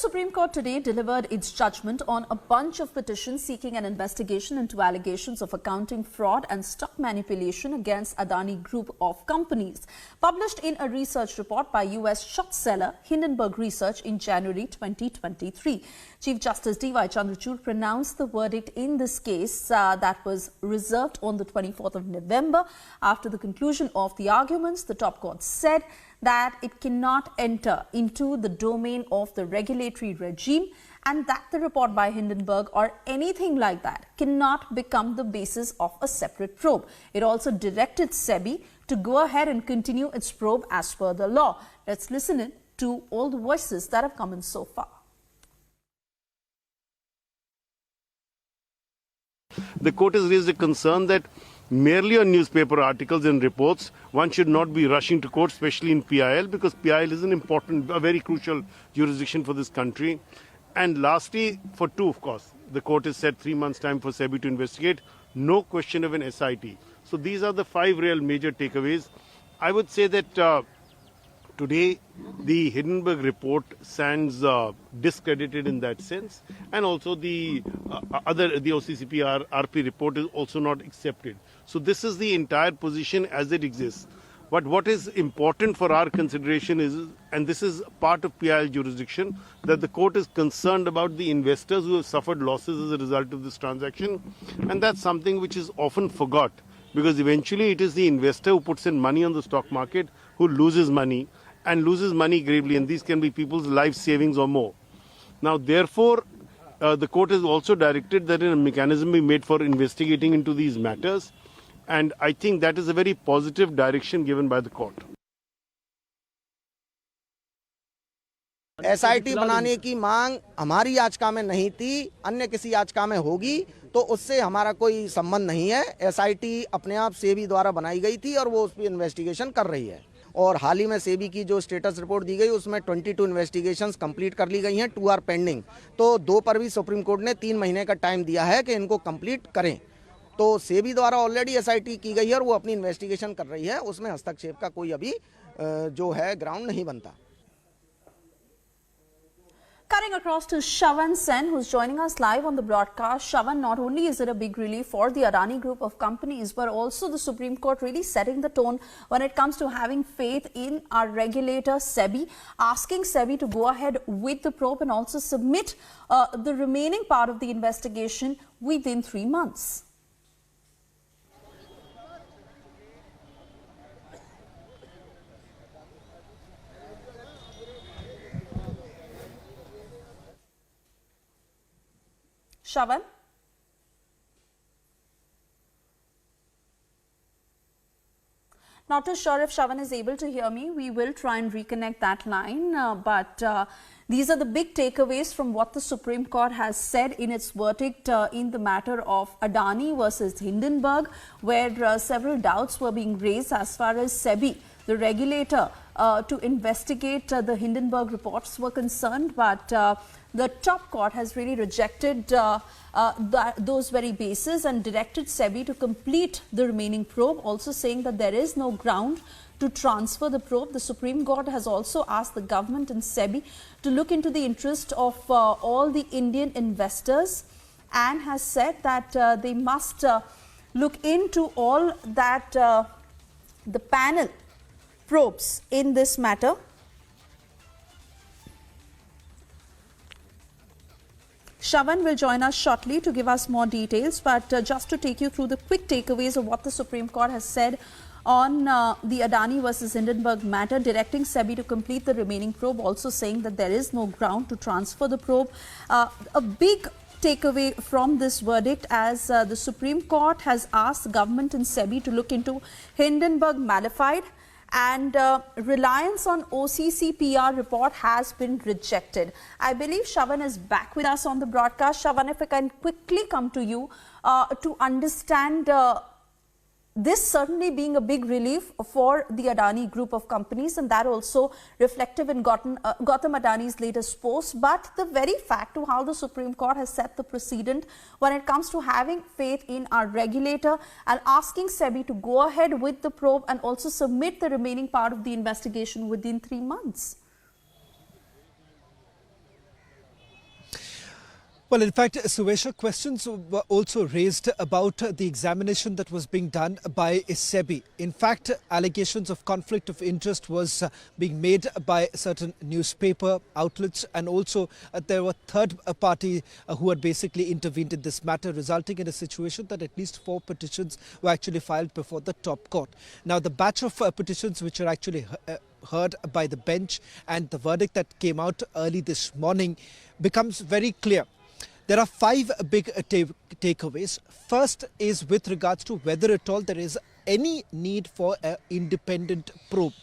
Supreme Court today delivered its judgment on a bunch of petitions seeking an investigation into allegations of accounting fraud and stock manipulation against Adani Group of companies, published in a research report by US short seller Hindenburg Research in January 2023. Chief Justice D.Y. Chandrachud pronounced the verdict in this case that was reserved on the 24th of November. After the conclusion of the arguments, the top court said that it cannot enter into the domain of the regulatory regime and that the report by Hindenburg or anything like that cannot become the basis of a separate probe. It also directed SEBI to go ahead and continue its probe as per the law. Let's listen in to all the voices that have come in so far. The court has raised a concern that merely on newspaper articles and reports, one should not be rushing to court, especially in PIL, because PIL is a very crucial jurisdiction for this country. And lastly, for two, of course, the court has set 3 months' time for SEBI to investigate. No question of an SIT. So these are the 5 real major takeaways. I would say that today, the Hindenburg report stands discredited in that sense, and also the OCCP RP report is also not accepted. So this is the entire position as it exists. But what is important for our consideration is, and this is part of PIL jurisdiction, that the court is concerned about the investors who have suffered losses as a result of this transaction, and that's something which is often forgot, because eventually it is the investor who puts in money on the stock market who loses money, and loses money gravely, and these can be people's life savings or more. Now, therefore, the court has also directed that a mechanism be made for investigating into these matters, and I think that is a very positive direction given by the court. SIT बनाने की मांग हमारी याचिका में नहीं थी, अन्य किसी याचिका में होगी तो उससे हमारा कोई संबंध नहीं है। SIT अपने आप सेबी द्वारा बनाई गई थी और वो उस पर इन्वेस्टिगेशन कर रही है। और हाल ही में सेबी की जो स्टेटस रिपोर्ट दी गई उसमें 22 इन्वेस्टिगेशंस कंप्लीट कर ली गई हैं, 2 आर पेंडिंग। तो 2 पर भी सुप्रीम कोर्ट ने 3 महीने का टाइम दिया है कि इनको कंप्लीट करें। तो सेबी द्वारा ऑलरेडी SIT की गई है और वो अपनी इन्वेस्टिगेशन कर रही है, उसमें हस्तक्षेप का कोई अभी जो है ग्राउंड नहीं बनता। Cutting across to Shravan Sen, who's joining us live on the broadcast. Shravan, not only is it a big relief for the Adani Group of companies, but also the Supreme Court really setting the tone when it comes to having faith in our regulator SEBI, asking SEBI to go ahead with the probe and also submit the remaining part of the investigation within 3 months. Shravan? Not too sure if Shravan is able to hear me. We will try and reconnect that line. But these are the big takeaways from what the Supreme Court has said in its verdict in the matter of Adani versus Hindenburg, where several doubts were being raised as far as SEBI, the regulator, to investigate the Hindenburg reports were concerned. But the top court has really rejected those very bases and directed SEBI to complete the remaining probe, also saying that there is no ground to transfer the probe. The Supreme Court has also asked the government and SEBI to look into the interest of all the Indian investors and has said that they must look into all that the panel probes in this matter. Shravan will join us shortly to give us more details, but just to take you through the quick takeaways of what the Supreme Court has said on the Adani versus Hindenburg matter, directing SEBI to complete the remaining probe, also saying that there is no ground to transfer the probe. A big takeaway from this verdict, as the Supreme Court has asked government and SEBI to look into Hindenburg malified, and reliance on OCCPR report has been rejected. I believe Shravan is back with us on the broadcast. Shravan, if I can quickly come to you to understand this certainly being a big relief for the Adani Group of companies, and that also reflective in Gautam Adani's latest post, but the very fact of how the Supreme Court has set the precedent when it comes to having faith in our regulator and asking SEBI to go ahead with the probe and also submit the remaining part of the investigation within 3 months. Well, in fact, Suesha, questions were also raised about the examination that was being done by SEBI. In fact, allegations of conflict of interest was being made by certain newspaper outlets, and also there were third party who had basically intervened in this matter, resulting in a situation that at least 4 petitions were actually filed before the top court. Now, the batch of petitions which are actually heard by the bench and the verdict that came out early this morning becomes very clear. There are 5 big takeaways. First is with regards to whether at all there is any need for an independent probe.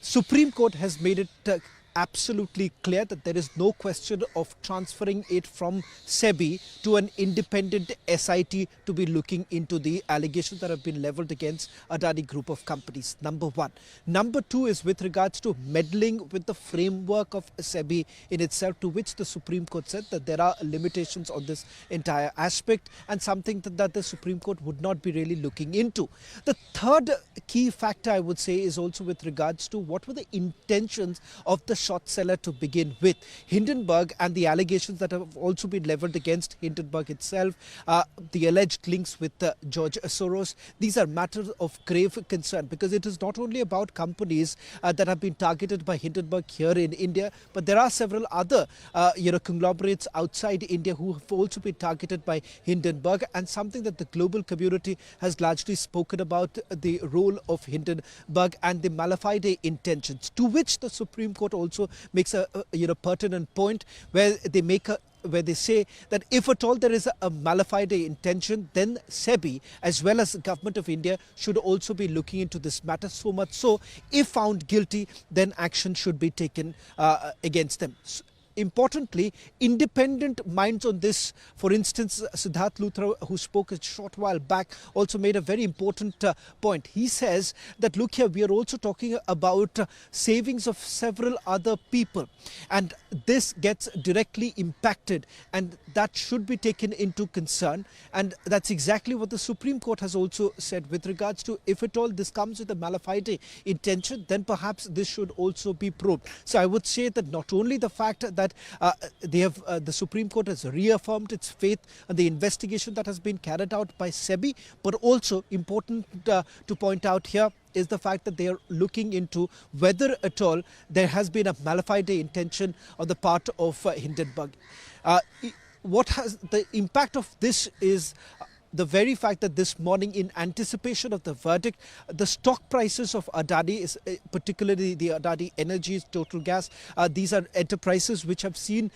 Supreme Court has made it absolutely clear that there is no question of transferring it from SEBI to an independent SIT to be looking into the allegations that have been leveled against Adani group of companies. Number 1. Number 2 is with regards to meddling with the framework of SEBI in itself, to which the Supreme Court said that there are limitations on this entire aspect and something that the Supreme Court would not be really looking into. The third key factor, I would say, is also with regards to what were the intentions of the short seller to begin with. Hindenburg and the allegations that have also been leveled against Hindenburg itself, the alleged links with George Soros, these are matters of grave concern, because it is not only about companies that have been targeted by Hindenburg here in India, but there are several other conglomerates outside India who have also been targeted by Hindenburg, and something that the global community has largely spoken about, the role of Hindenburg and the mala fide intentions, to which the Supreme Court also makes a pertinent point where they say that if at all there is a mala fide intention, then SEBI as well as the government of India should also be looking into this matter, so much so if found guilty then action should be taken against them. Importantly, independent minds on this, for instance, Siddharth Luthra, who spoke a short while back, also made a very important point. He says that, look here, we are also talking about savings of several other people, and this gets directly impacted, and that should be taken into concern. And that's exactly what the Supreme Court has also said with regards to, if at all this comes with a mala fide intention, then perhaps this should also be probed. So I would say that not only the fact that the Supreme Court has reaffirmed its faith in the investigation that has been carried out by SEBI, but also important to point out here is the fact that they are looking into whether at all there has been a mala fide intention on the part of Hindenburg. What has the impact of this is the very fact that this morning, in anticipation of the verdict, the stock prices of Adani, particularly the Adani Energy's Total Gas, these are enterprises which have seen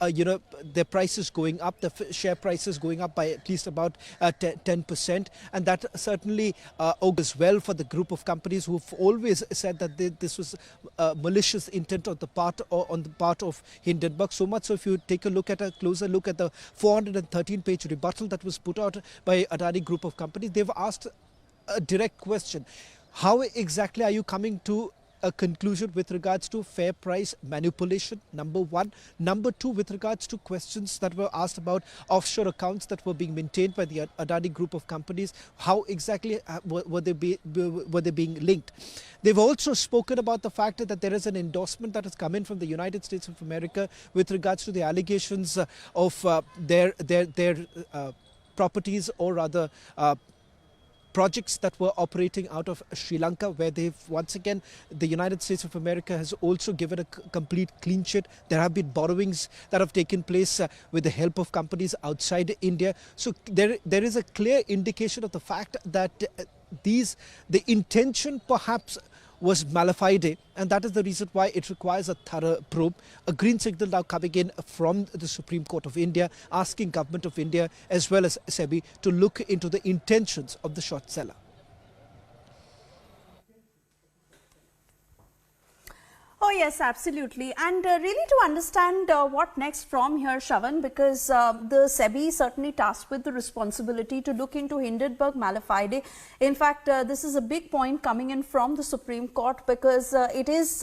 their prices going up, the share prices going up by at least about 10%, and that certainly augurs well for the group of companies who have always said that this was malicious intent on the part of Hindenburg. So much so, if you take a closer look at the 413-page rebuttal that was put out by Adani group of companies, they've asked a direct question: how exactly are you coming to a conclusion with regards to fair price manipulation? Number 1. Number 2, with regards to questions that were asked about offshore accounts that were being maintained by the Adani group of companies, how exactly were they being linked? They've also spoken about the fact that there is an endorsement that has come in from the United States of America with regards to the allegations of their properties, or rather projects that were operating out of Sri Lanka, where they've once again, the United States of America has also given a complete clean sheet. There have been borrowings that have taken place with the help of companies outside India. So there is a clear indication of the fact that the intention perhaps was mala fide, and that is the reason why it requires a thorough probe. A green signal now coming in from the Supreme Court of India, asking Government of India as well as SEBI to look into the intentions of the short seller. Oh yes, absolutely. And really to understand what next from here, Shravan, because the SEBI is certainly tasked with the responsibility to look into Hindenburg mala fide. In fact, this is a big point coming in from the Supreme Court, because it is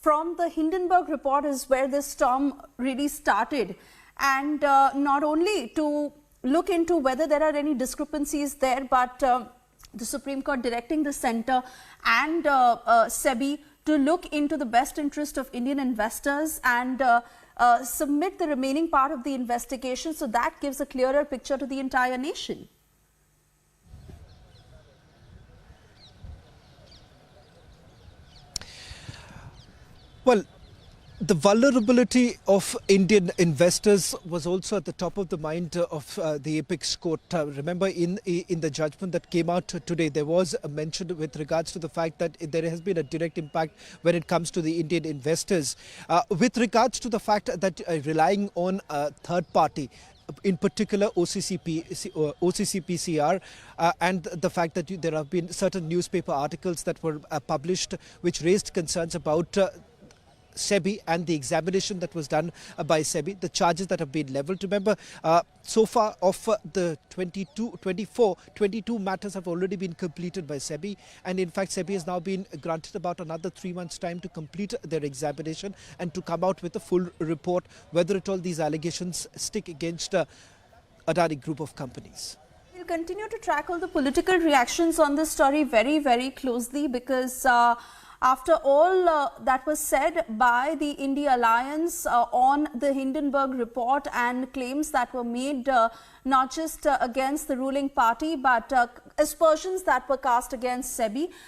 from the Hindenburg report is where this storm really started. And not only to look into whether there are any discrepancies there, but the Supreme Court directing the centre and SEBI to look into the best interest of Indian investors and submit the remaining part of the investigation so that gives a clearer picture to the entire nation? Well, the vulnerability of Indian investors was also at the top of the mind of the Apex Court. Remember, in the judgment that came out today, there was a mention with regards to the fact that there has been a direct impact when it comes to the Indian investors. With regards to the fact that relying on a third party, in particular OCCPCR, and the fact that there have been certain newspaper articles that were published which raised concerns about SEBI and the examination that was done by SEBI, the charges that have been leveled. Remember, so far of the 22 matters have already been completed by SEBI, and in fact SEBI has now been granted about another 3 months' time to complete their examination and to come out with a full report whether at all these allegations stick against Adani Group of companies. We'll continue to track all the political reactions on this story very, very closely, because after all that was said by the India Alliance on the Hindenburg report and claims that were made not just against the ruling party but aspersions that were cast against SEBI,